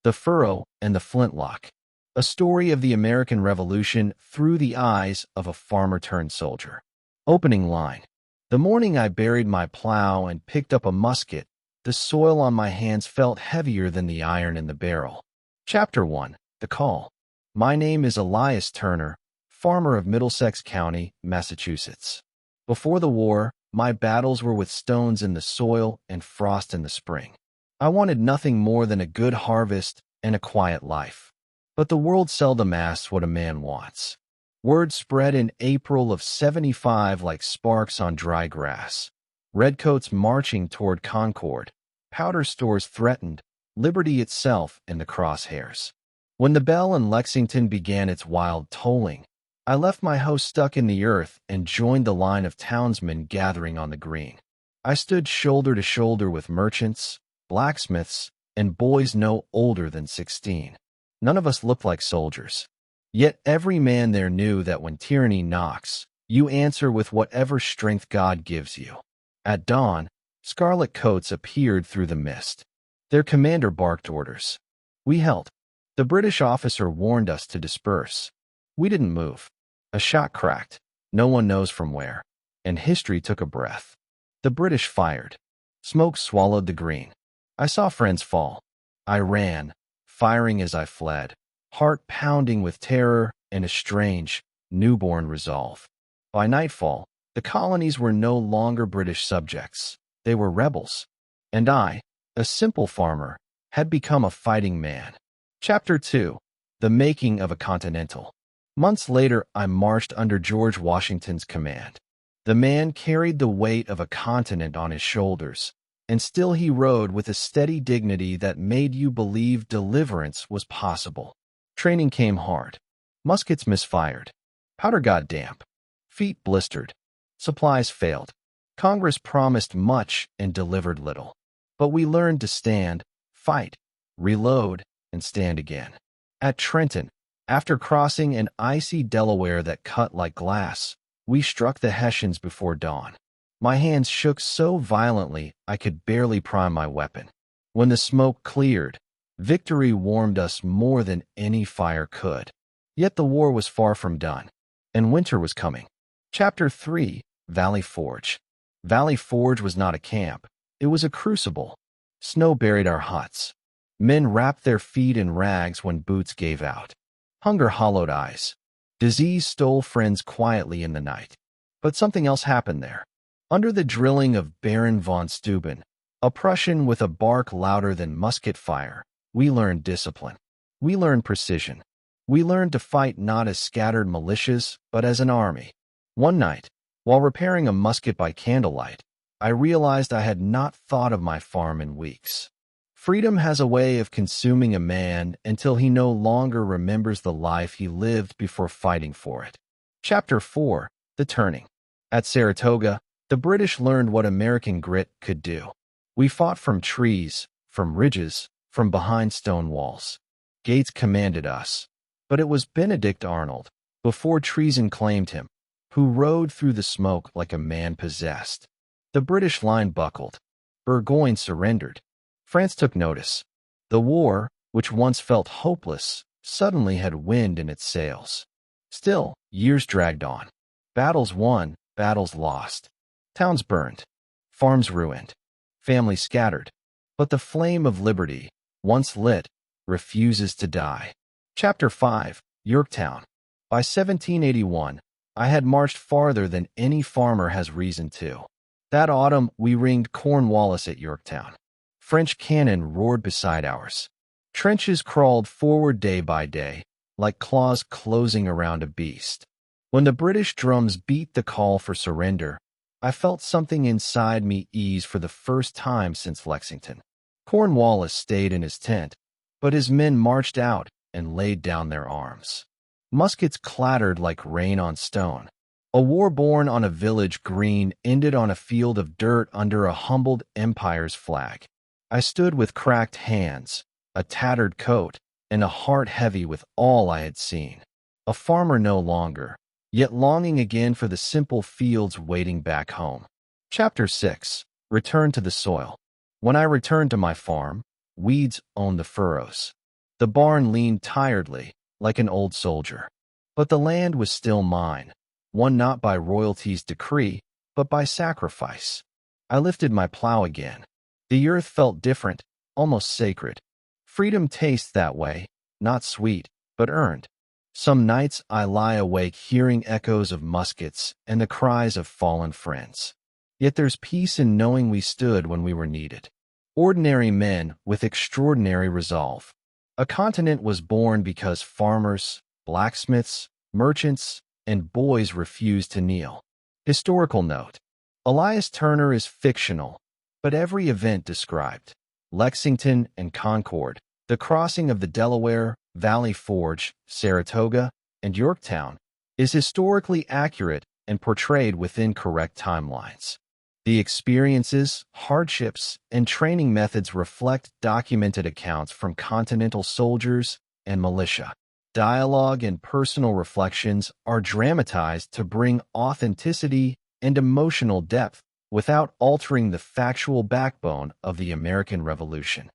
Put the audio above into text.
The Furrow and the Flintlock, a story of the American Revolution through the eyes of a farmer-turned-soldier. Opening line. The morning I buried my plow and picked up a musket, the soil on my hands felt heavier than the iron in the barrel. Chapter 1. The Call. My name is Elias Turner, farmer of Middlesex County, Massachusetts. Before the war, my battles were with stones in the soil and frost in the spring. I wanted nothing more than a good harvest and a quiet life. But the world seldom asks what a man wants. Word spread in April of '75 like sparks on dry grass. Redcoats marching toward Concord. Powder stores threatened, liberty itself in the crosshairs. When the bell in Lexington began its wild tolling, I left my house stuck in the earth and joined the line of townsmen gathering on the green. I stood shoulder to shoulder with merchants, blacksmiths, and boys no older than 16. None of us looked like soldiers. Yet every man there knew that when tyranny knocks, you answer with whatever strength God gives you. At dawn, scarlet coats appeared through the mist. Their commander barked orders. We held. The British officer warned us to disperse. We didn't move. A shot cracked, no one knows from where, and history took a breath. The British fired. Smoke swallowed the green. I saw friends fall. I ran, firing as I fled, heart pounding with terror and a strange, newborn resolve. By nightfall, the colonies were no longer British subjects. They were rebels. And I, a simple farmer, had become a fighting man. Chapter 2. The Making of a Continental. Months later, I marched under George Washington's command. The man carried the weight of a continent on his shoulders, and still he rode with a steady dignity that made you believe deliverance was possible. Training came hard. Muskets misfired. Powder got damp. Feet blistered. Supplies failed. Congress promised much and delivered little. But we learned to stand, fight, reload, and stand again. At Trenton, after crossing an icy Delaware that cut like glass, we struck the Hessians before dawn. My hands shook so violently I could barely prime my weapon. When the smoke cleared, victory warmed us more than any fire could. Yet the war was far from done, and winter was coming. Chapter 3. Valley Forge. Valley Forge was not a camp. It was a crucible. Snow buried our huts. Men wrapped their feet in rags when boots gave out. Hunger hollowed eyes. Disease stole friends quietly in the night. But something else happened there. Under the drilling of Baron von Steuben, a Prussian with a bark louder than musket fire, we learned discipline. We learned precision. We learned to fight not as scattered militias, but as an army. One night, while repairing a musket by candlelight, I realized I had not thought of my farm in weeks. Freedom has a way of consuming a man until he no longer remembers the life he lived before fighting for it. Chapter 4. The Turning. At Saratoga, the British learned what American grit could do. We fought from trees, from ridges, from behind stone walls. Gates commanded us. But it was Benedict Arnold, before treason claimed him, who rode through the smoke like a man possessed. The British line buckled. Burgoyne surrendered. France took notice. The war, which once felt hopeless, suddenly had wind in its sails. Still, years dragged on. Battles won, battles lost. Towns burned. Farms ruined. Families scattered. But the flame of liberty, once lit, refuses to die. Chapter 5. Yorktown. By 1781, I had marched farther than any farmer has reason to. That autumn, we ringed Cornwallis at Yorktown. French cannon roared beside ours. Trenches crawled forward day by day, like claws closing around a beast. When the British drums beat the call for surrender, I felt something inside me ease for the first time since Lexington. Cornwallis stayed in his tent, but his men marched out and laid down their arms. Muskets clattered like rain on stone. A war born on a village green ended on a field of dirt under a humbled empire's flag. I stood with cracked hands, a tattered coat, and a heart heavy with all I had seen. A farmer no longer, yet longing again for the simple fields waiting back home. Chapter 6. Return to the soil. When I returned to my farm, weeds owned the furrows. The barn leaned tiredly, like an old soldier. But the land was still mine, won not by royalty's decree, but by sacrifice. I lifted my plow again. The earth felt different, almost sacred. Freedom tastes that way, not sweet, but earned. Some nights I lie awake hearing echoes of muskets and the cries of fallen friends. Yet there's peace in knowing we stood when we were needed. Ordinary men with extraordinary resolve. A continent was born because farmers, blacksmiths, merchants, and boys refused to kneel. Historical note: Elias Turner is fictional, but every event described, Lexington and Concord, the crossing of the Delaware, Valley Forge, Saratoga, and Yorktown, is historically accurate and portrayed within correct timelines. The experiences, hardships, and training methods reflect documented accounts from Continental soldiers and militia. Dialogue and personal reflections are dramatized to bring authenticity and emotional depth without altering the factual backbone of the American Revolution.